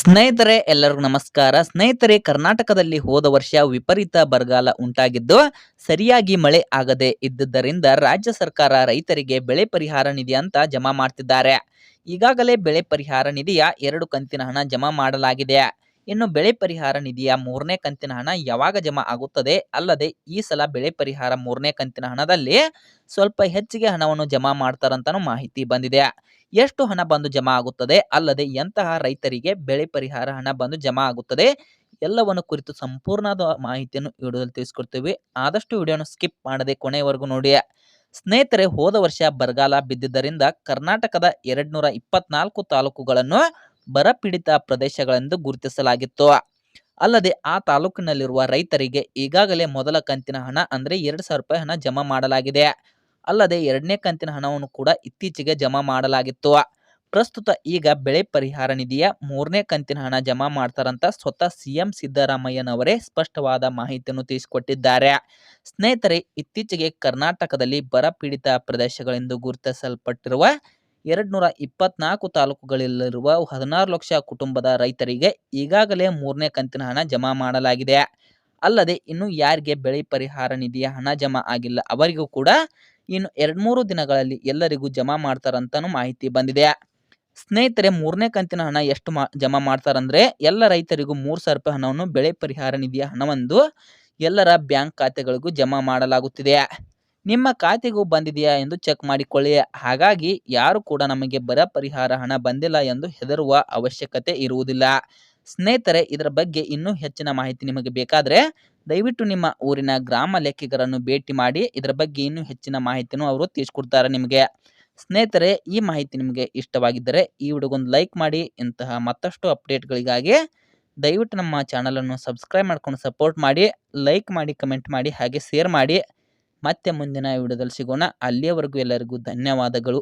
ಸ್ನೇಹಿತರೆ ಎಲ್ಲರಿಗೂ ನಮಸ್ಕಾರ. ಸ್ನೇಹಿತರೆ, ಕರ್ನಾಟಕದಲ್ಲಿ ಹೋದ ವರ್ಷ ವಿಪರೀತ ಬರಗಾಲ ಉಂಟಾಗಿದ್ದು ಸರಿಯಾಗಿ ಮಳೆ ಆಗದೆ ಇದ್ದುದರಿಂದ ರಾಜ್ಯ ಸರ್ಕಾರ ರೈತರಿಗೆ ಬೆಳೆ ಪರಿಹಾರ ನಿಧಿ ಅಂತ ಜಮಾ ಮಾಡ್ತಿದ್ದಾರೆ. ಈಗಾಗಲೇ ಬೆಳೆ ಪರಿಹಾರ ನಿಧಿಯ 2 ಕಂತಿನ ಹಣ ಜಮಾ ಮಾಡಲಾಗಿದೆ. ಇನ್ನು ಬೆಳೆ ಪರಿಹಾರ ನಿಧಿಯ 3ನೇ ಕಂತಿನ ಹಣ ಯಾವಾಗ ಜಮಾ ಆಗುತ್ತದೆ? ಅಲ್ಲದೆ ಈ ಸಲ ಬೆಳೆ ಪರಿಹಾರ 3ನೇ ಕಂತಿನ ಹಣದಲ್ಲಿ ಸ್ವಲ್ಪ ಹೆಚ್ಚಿಗೆ ಹಣವನ್ನು ಜಮಾ ಮಾಡ್ತಾರಂತನೂ ಮಾಹಿತಿ ಬಂದಿದೆ. ಎಷ್ಟು ಹಣ ಬಂದು ಜಮಾ ಆಗುತ್ತದೆ? ಅಲ್ಲದೆ ಎಂತಹ ರೈತರಿಗೆ ಬೆಳೆ ಪರಿಹಾರ ಹಣ ಬಂದು ಜಮಾ ಆಗುತ್ತದೆ? ಎಲ್ಲವನ್ನು ಕುರಿತು ಸಂಪೂರ್ಣವಾದ ಮಾಹಿತಿಯನ್ನು ವಿಡಿಯೋದಲ್ಲಿ ತಿಳಿಸ್ಕೊಡ್ತೀವಿ. ಆದಷ್ಟು ವಿಡಿಯೋನ ಸ್ಕಿಪ್ ಮಾಡದೆ ಕೊನೆಯವರೆಗೂ ನೋಡಿ. ಸ್ನೇಹಿತರೆ, ಹೋದ ವರ್ಷ ಬರಗಾಲ ಬಿದ್ದಿದ್ದರಿಂದ ಕರ್ನಾಟಕದ 224 ತಾಲೂಕುಗಳನ್ನು ಬರಪೀಡಿತ ಪ್ರದೇಶಗಳೆಂದು ಗುರುತಿಸಲಾಗಿತ್ತು. ಅಲ್ಲದೆ ಆ ತಾಲೂಕಿನಲ್ಲಿರುವ ರೈತರಿಗೆ ಈಗಾಗಲೇ ಮೊದಲ ಕಂತಿನ ಹಣ ಅಂದ್ರೆ 2,000 ರೂಪಾಯಿ ಹಣ ಜಮಾ ಮಾಡಲಾಗಿದೆ. ಅಲ್ಲದೆ 2ನೇ ಕಂತಿನ ಹಣವನ್ನು ಕೂಡ ಇತ್ತೀಚೆಗೆ ಜಮಾ ಮಾಡಲಾಗಿತ್ತು. ಪ್ರಸ್ತುತ ಈಗ ಬೆಳೆ ಪರಿಹಾರ ನಿಧಿಯ 3ನೇ ಕಂತಿನ ಹಣ ಜಮಾ ಮಾಡ್ತಾರಂತ ಸ್ವತಃ ಸಿಎಂ ಸಿದ್ದರಾಮಯ್ಯನವರೇ ಸ್ಪಷ್ಟವಾದ ಮಾಹಿತಿಯನ್ನು ತಿಳಿಸಿಕೊಟ್ಟಿದ್ದಾರೆ. ಸ್ನೇಹಿತರೆ, ಇತ್ತೀಚೆಗೆ ಕರ್ನಾಟಕದಲ್ಲಿ ಬರ ಪೀಡಿತ ಪ್ರದೇಶಗಳೆಂದು ಗುರುತಿಸಲ್ಪಟ್ಟಿರುವ 224 ತಾಲೂಕುಗಳಲ್ಲಿರುವ 16 ಲಕ್ಷ ಕುಟುಂಬದ ರೈತರಿಗೆ ಈಗಾಗಲೇ 3ನೇ ಕಂತಿನ ಹಣ ಜಮಾ ಮಾಡಲಾಗಿದೆ. ಅಲ್ಲದೆ ಇನ್ನು ಯಾರಿಗೆ ಬೆಳೆ ಪರಿಹಾರ ನಿಧಿಯ ಹಣ ಜಮಾ ಆಗಿಲ್ಲ ಅವರಿಗೂ ಕೂಡ ಇನ್ನು 2-3 ದಿನಗಳಲ್ಲಿ ಎಲ್ಲರಿಗೂ ಜಮಾ ಮಾಡ್ತಾರಂತನೂ ಮಾಹಿತಿ ಬಂದಿದೆ. ಸ್ನೇಹಿತರೆ, 3ನೇ ಕಂತಿನ ಹಣ ಎಷ್ಟು ಜಮಾ ಮಾಡ್ತಾರಂದ್ರೆ ಎಲ್ಲ ರೈತರಿಗೂ 3,000 ರೂಪಾಯಿ ಹಣವನ್ನು ಬೆಳೆ ಪರಿಹಾರ ನಿಧಿಯ ಹಣವೊಂದು ಎಲ್ಲರ ಬ್ಯಾಂಕ್ ಖಾತೆಗಳಿಗೂ ಜಮಾ ಮಾಡಲಾಗುತ್ತಿದೆ. ನಿಮ್ಮ ಖಾತೆಗೂ ಬಂದಿದೆಯಾ ಎಂದು ಚೆಕ್ ಮಾಡಿಕೊಳ್ಳಿ. ಹಾಗಾಗಿ ಯಾರು ಕೂಡ ನಮಗೆ ಬರ ಪರಿಹಾರ ಹಣ ಬಂದಿಲ್ಲ ಎಂದು ಹೆದರುವ ಅವಶ್ಯಕತೆ ಇರುವುದಿಲ್ಲ. ಸ್ನೇಹಿತರೆ, ಇದರ ಬಗ್ಗೆ ಇನ್ನೂ ಹೆಚ್ಚಿನ ಮಾಹಿತಿ ನಿಮಗೆ ಬೇಕಾದರೆ ದಯವಿಟ್ಟು ನಿಮ್ಮ ಊರಿನ ಗ್ರಾಮ ಲೆಕ್ಕಿಗರನ್ನು ಭೇಟಿ ಮಾಡಿ. ಇದರ ಬಗ್ಗೆ ಇನ್ನೂ ಹೆಚ್ಚಿನ ಮಾಹಿತಿಯನ್ನು ಅವರು ತಿಳಿಸ್ಕೊಡ್ತಾರೆ ನಿಮಗೆ. ಸ್ನೇಹಿತರೆ, ಈ ಮಾಹಿತಿ ನಿಮಗೆ ಇಷ್ಟವಾಗಿದ್ದರೆ ಈ ವಿಡಿಯೋಗೊಂದು ಲೈಕ್ ಮಾಡಿ. ಇಂತಹ ಮತ್ತಷ್ಟು ಅಪ್ಡೇಟ್ಗಳಿಗಾಗಿ ದಯವಿಟ್ಟು ನಮ್ಮ ಚಾನಲನ್ನು ಸಬ್ಸ್ಕ್ರೈಬ್ ಮಾಡ್ಕೊಂಡು ಸಪೋರ್ಟ್ ಮಾಡಿ. ಲೈಕ್ ಮಾಡಿ, ಕಮೆಂಟ್ ಮಾಡಿ, ಹಾಗೆ ಶೇರ್ ಮಾಡಿ. ಮತ್ತೆ ಮುಂದಿನ ವಿಡಿಯೋದಲ್ಲಿ ಸಿಗೋಣ. ಅಲ್ಲಿಯವರೆಗೂ ಎಲ್ಲರಿಗೂ ಧನ್ಯವಾದಗಳು.